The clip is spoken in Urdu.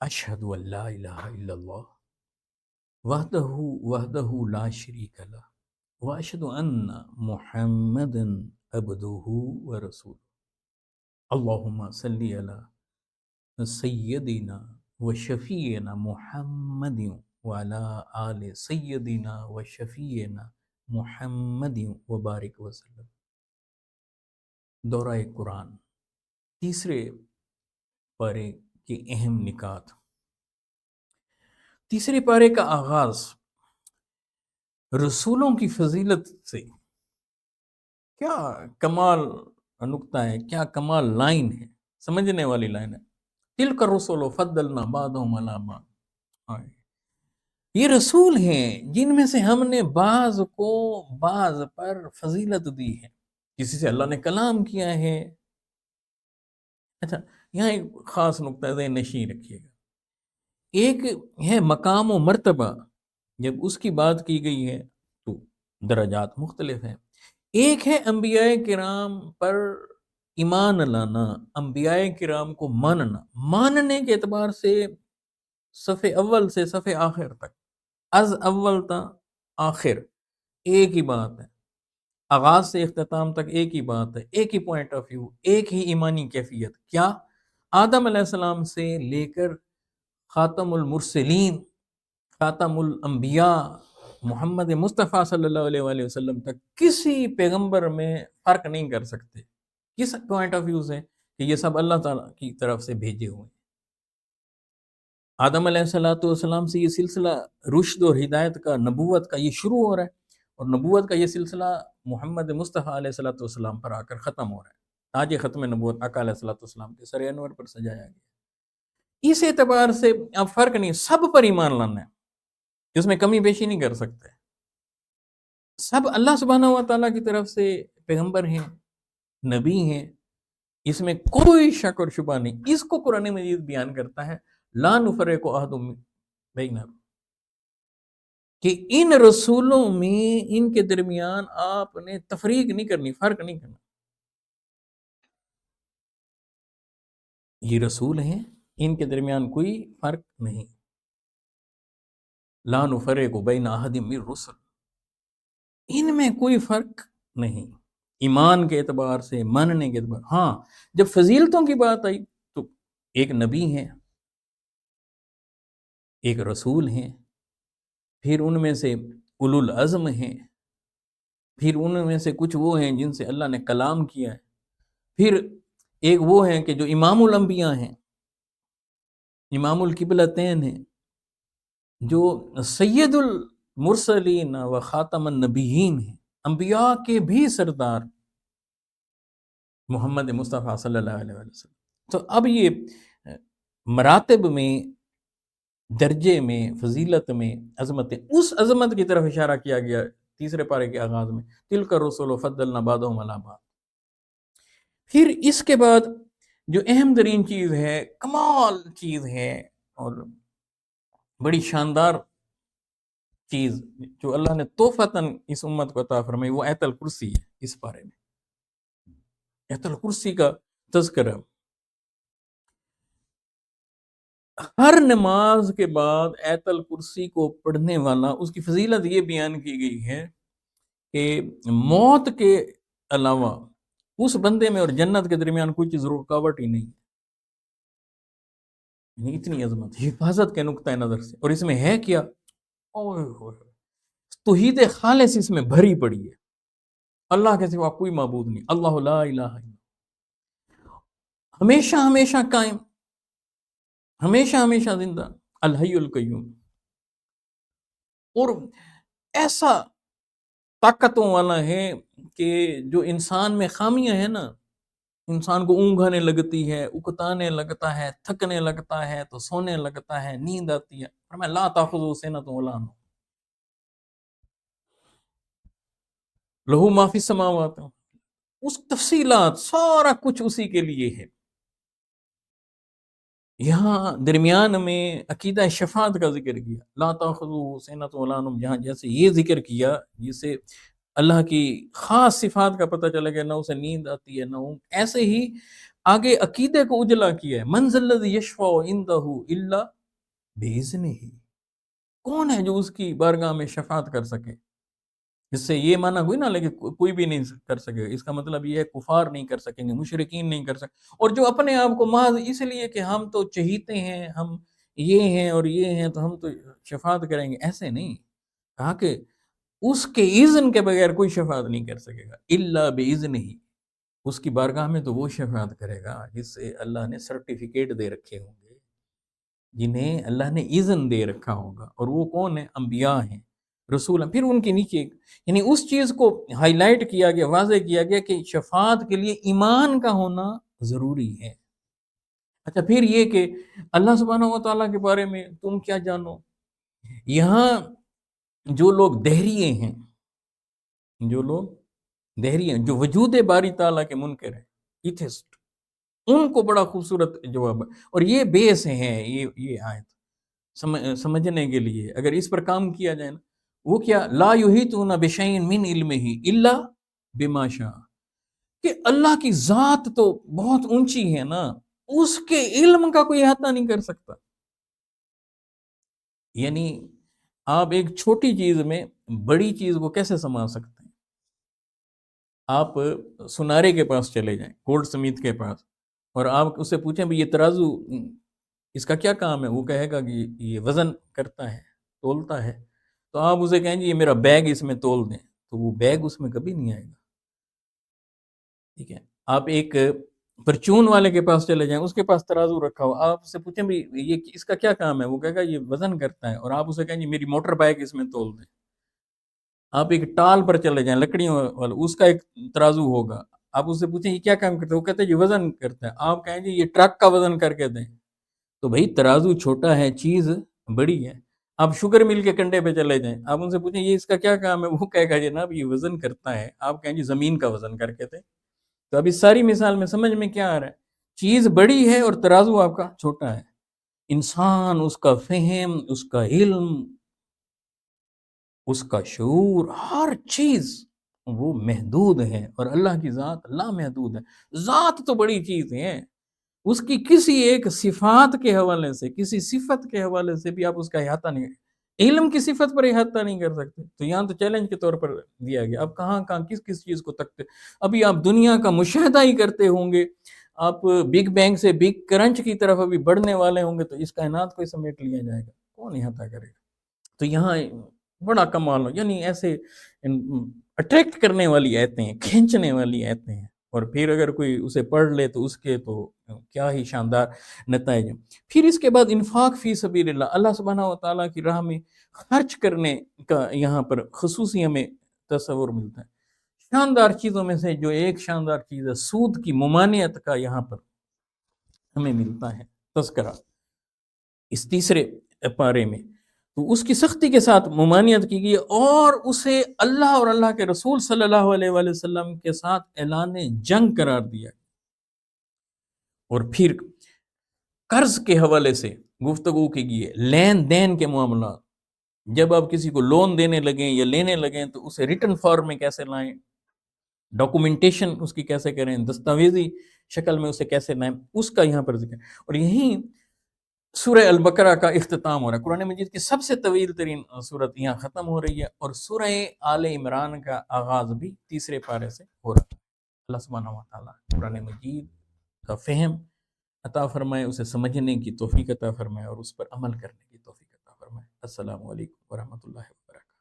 اشہد ان لا الہ الا اللہ وحدہ لا شریک لہ واشہد ان محمدا عبدہ ورسولہ اللہم صلی علی سیدنا و شفیعنا محمد وعلی آل سیدنا و شفیعنا محمد وبارک وسلم۔ دورہ قرآن، تیسرے پارے کے اہم نکات۔ تیسرے پارے کا آغاز رسولوں کی فضیلت سے، کیا کمال نقطہ ہے، کیا کمال لائن ہے، سمجھنے والی لائن ہے۔ تلک الرسل فضلنا بعضهم علی بعض، یہ رسول ہیں جن میں سے ہم نے بعض کو بعض پر فضیلت دی ہے۔ کسی سے اللہ نے کلام کیا ہے۔ اچھا، یہاں ایک خاص نقطہ ذہن نشین رکھیے گا۔ ایک ہے مقام و مرتبہ، جب اس کی بات کی گئی ہے تو درجات مختلف ہیں۔ ایک ہے انبیاء کرام پر ایمان لانا، انبیاء کرام کو ماننا، ماننے کے اعتبار سے صف اول سے صف آخر تک، از اول تا آخر ایک ہی بات ہے، آغاز سے اختتام تک ایک ہی بات ہے، ایک ہی پوائنٹ آف ویو، ایک ہی ایمانی کیفیت۔ کیا؟ آدم علیہ السلام سے لے کر خاتم المرسلین، خاتم الانبیاء محمد مصطفیٰ صلی اللہ علیہ وآلہ وسلم تک کسی پیغمبر میں فرق نہیں کر سکتے۔ کس پوائنٹ آف ویو سے؟ کہ یہ سب اللہ تعالیٰ کی طرف سے بھیجے ہوئے ہیں۔ آدم علیہ السلام سے یہ سلسلہ رشد اور ہدایت کا، نبوت کا یہ شروع ہو رہا ہے، اور نبوت کا یہ سلسلہ محمد مصطفیٰ علیہ السلام پر آ کر ختم ہو رہا ہے۔ تاج ختم نبوت آقا علیہ السلام کے سر انور پر سجایا گیا۔ اس اعتبار سے اب فرق نہیں، سب پر ایمان لانا ہے، اس میں کمی بیشی نہیں کر سکتے۔ سب اللہ سبحانہ و تعالیٰ کی طرف سے پیغمبر ہیں، نبی ہیں، اس میں کوئی شک اور شبہ نہیں۔ اس کو قرآن مجید بیان کرتا ہے، لا نفرق احد بین، کہ ان رسولوں میں ان کے درمیان آپ نے تفریق نہیں کرنی، فرق نہیں کرنا۔ یہ رسول ہیں، ان کے درمیان کوئی فرق نہیں۔ لا نفرق بین احد من الرسل، ان میں کوئی فرق نہیں، ایمان کے اعتبار سے، ماننے کے اعتبار۔ ہاں، جب فضیلتوں کی بات آئی تو ایک نبی ہیں، ایک رسول ہیں، پھر ان میں سے اولو العزم ہیں، پھر ان میں سے کچھ وہ ہیں جن سے اللہ نے کلام کیا ہے، پھر ایک وہ ہیں کہ جو امام الانبیاء ہیں، امام القبلتین ہیں، جو سید المرسلین و خاتم النبیین ہیں، انبیاء کے بھی سردار محمد مصطفیٰ صلی اللہ علیہ وسلم۔ تو اب یہ مراتب میں، درجے میں، فضیلت میں، عظمت، اس عظمت کی طرف اشارہ کیا گیا تیسرے پارے کے آغاز میں، تلک الرسل فضلنا بعضهم علی بعض۔ پھر اس کے بعد جو اہم ترین چیز ہے، کمال چیز ہے اور بڑی شاندار چیز جو اللہ نے تحفتاً اس امت کو عطا فرمائی، وہ آیت الکرسی ہے۔ اس بارے میں آیت الکرسی کا تذکرہ ہر نماز کے بعد آیت الکرسی کو پڑھنے والا، اس کی فضیلت یہ بیان کی گئی ہے کہ موت کے علاوہ اس بندے میں اور جنت کے درمیان کوئی چیز رکاوٹ ہی نہیں، یعنی اتنی عظمت، حفاظت کے نقطۂ نظر سے۔ اور اس میں ہے کیا؟ اوہ ہوئے، توحید خالص اس میں بھری پڑی ہے، اللہ کے سوا کوئی معبود نہیں، اللہ لا الہ الا اللہ، ہمیشہ ہمیشہ قائم، ہمیشہ ہمیشہ زندہ، الحی القیوم، اور ایسا طاقتوں والا ہے کہ جو انسان میں خامیاں ہیں نا، انسان کو اونگ آنے لگتی ہے، اکتانے لگتا ہے، تھکنے لگتا ہے تو سونے لگتا ہے، نیند آتی ہے، فرمایا لا تاخذہ سنۃ ولا نوم، لہو ما فی السماوات، اس تفصیلات سارا کچھ اسی کے لیے ہے۔ یہاں درمیان میں عقیدہ شفاعت کا ذکر کیا، لا تاخذہ سنۃ ولا نوم، جہاں جیسے یہ ذکر کیا جس سے اللہ کی خاص صفات کا پتہ چلے گا، نہ اسے نیند آتی ہے نہ اونگ، ایسے ہی آگے عقیدے کو اجلا کیا ہے، من ذا الذی یشفع عندہ الا بِإِذْنِهِ ہی، کون ہے جو اس کی بارگاہ میں شفاعت کر سکے؟ اس سے یہ معنی ہوئی نا، لیکن کوئی بھی نہیں کر سکے گا۔ اس کا مطلب یہ ہے کفار نہیں کر سکیں گے، مشرکین نہیں کر سکتے، اور جو اپنے آپ کو محض اس لیے کہ ہم تو چہیتے ہیں، ہم یہ ہیں اور یہ ہیں تو ہم تو شفاعت کریں گے، ایسے نہیں کہا کہ اس کے اذن کے بغیر کوئی شفاعت نہیں کر سکے گا، الا باذنہ ہی، اس کی بارگاہ میں تو وہ شفاعت کرے گا جس سے اللہ نے سرٹیفکیٹ دے رکھے ہوں گے، جنہیں اللہ نے اذن دے رکھا ہوگا، اور وہ کون ہے؟ انبیاء ہیں، رسول ہیں۔ پھر ان کے نیچے یعنی اس چیز کو ہائی لائٹ کیا گیا، واضح کیا گیا کہ شفاعت کے لیے ایمان کا ہونا ضروری ہے۔ اچھا، پھر یہ کہ اللہ سبحانہ و تعالیٰ کے بارے میں تم کیا جانو؟ یہاں جو لوگ دہریے ہیں، جو لوگ دہری ہیں، جو وجود باری تعالیٰ کے منکر ہیں، ایتھسٹ، ان کو بڑا خوبصورت جواب ہے، اور یہ بیس ہے یہ آیت سمجھنے کے لیے، اگر اس پر کام کیا جائے نا، وہ کیا؟ لا یحیطون بشیء من علمہ الا بما شاء، کہ اللہ کی ذات تو بہت اونچی ہے نا، اس کے علم کا کوئی احاطہ نہیں کر سکتا۔ یعنی آپ ایک چھوٹی چیز میں بڑی چیز کو کیسے سما سکتے ہیں؟ آپ سنارے کے پاس چلے جائیں، گولڈ سمیت کے پاس، اور آپ اس سے پوچھیں بھی یہ ترازو اس کا کیا کام ہے؟ وہ کہے گا کہ یہ وزن کرتا ہے، تولتا ہے۔ تو آپ اسے کہیں گے یہ میرا بیگ اس میں تول دیں، تو وہ بیگ اس میں کبھی نہیں آئے گا، ٹھیک ہے؟ آپ ایک پرچون والے کے پاس چلے جائیں، اس کے پاس ترازو رکھا ہو، آپ اسے پوچھیں بھی یہ اس کا کیا کام ہے؟ وہ کہے گا یہ وزن کرتا ہے، اور آپ اسے کہیں گے میری موٹر بائک اس میں تول دیں۔ آپ ایک ٹال پر چلے جائیں، لکڑیوں والا، اس کا ایک ترازو ہوگا، آپ اس سے پوچھیں یہ کیا کام کرتا ہے؟ وہ کہتے ہیں یہ وزن کرتا ہے، آپ کہیں گے یہ ٹرک کا وزن کر کے دیں۔ تو بھائی ترازو چھوٹا ہے، چیز بڑی ہے۔ آپ شوگر مل کے کنڈے پہ چلے جائیں، آپ ان سے پوچھیں یہ اس کا کیا کام ہے؟ وہ کہے گا جناب یہ وزن کرتا ہے، آپ کہیں گے زمین کا وزن کر کے دیں۔ تو اب اس ساری مثال میں سمجھ میں کیا آ رہا ہے؟ چیز بڑی ہے اور ترازو آپ کا چھوٹا ہے۔ انسان، اس کا فہم، اس کا علم، اس کا شعور، ہر چیز وہ محدود ہے، اور اللہ کی ذات لامحدود ہے۔ ذات تو بڑی چیز ہے، اس کی کسی ایک صفات کے حوالے سے، کسی صفت کے حوالے سے بھی آپ اس کا احاطہ نہیں، علم کی صفت پر احاطہ نہیں کر سکتے۔ تو یہاں تو چیلنج کے طور پر دیا گیا، اب کہاں کہاں کس کس چیز کو تکتے، ابھی آپ دنیا کا مشاہدہ ہی کرتے ہوں گے، آپ بگ بینگ سے بگ کرنچ کی طرف ابھی بڑھنے والے ہوں گے، تو اس کائنات کو سمیٹ لیا جائے گا، کون احاطہ کرے گا؟ تو یہاں بڑا کمال ہو، یعنی ایسے اٹریکٹ کرنے والی آیتیں ہیں، کھینچنے والی آیتیں ہیں، اور پھر اگر کوئی اسے پڑھ لے تو اس کے تو کیا ہی شاندار نتائج ہیں۔ پھر اس کے بعد انفاق فی سبیل اللہ، اللہ سبحانہ و تعالیٰ کی راہ میں خرچ کرنے کا یہاں پر خصوصی ہمیں تصور ملتا ہے۔ شاندار چیزوں میں سے جو ایک شاندار چیز ہے، سود کی ممانعت کا یہاں پر ہمیں ملتا ہے تذکرہ اس تیسرے پارے میں، تو اس کی سختی کے ساتھ ممانعت کی گئی، اور اسے اللہ اور اللہ کے رسول صلی اللہ علیہ وآلہ وسلم کے ساتھ اعلان جنگ قرار دیا۔ اور پھر قرض کے حوالے سے گفتگو کی گئی ہے، لین دین کے معاملات، جب آپ کسی کو لون دینے لگیں یا لینے لگیں تو اسے ریٹن فارم میں کیسے لائیں، ڈاکومنٹیشن اس کی کیسے کریں، دستاویزی شکل میں اسے کیسے لائیں، اس کا یہاں پر ذکر ہے۔ اور یہیں سورہ البقرہ کا اختتام ہو رہا ہے، قرآن مجید کی سب سے طویل ترین صورت یہاں ختم ہو رہی ہے، اور سورہ آل عمران کا آغاز بھی تیسرے پارے سے ہو رہا ہے۔ اللہ سبحانہ و تعالیٰ قرآن مجید کا فہم عطا فرمائے، اسے سمجھنے کی توفیق عطا فرمائے، اور اس پر عمل کرنے کی توفیق عطا فرمائے۔ السلام علیکم ورحمۃ اللہ وبرکاتہ۔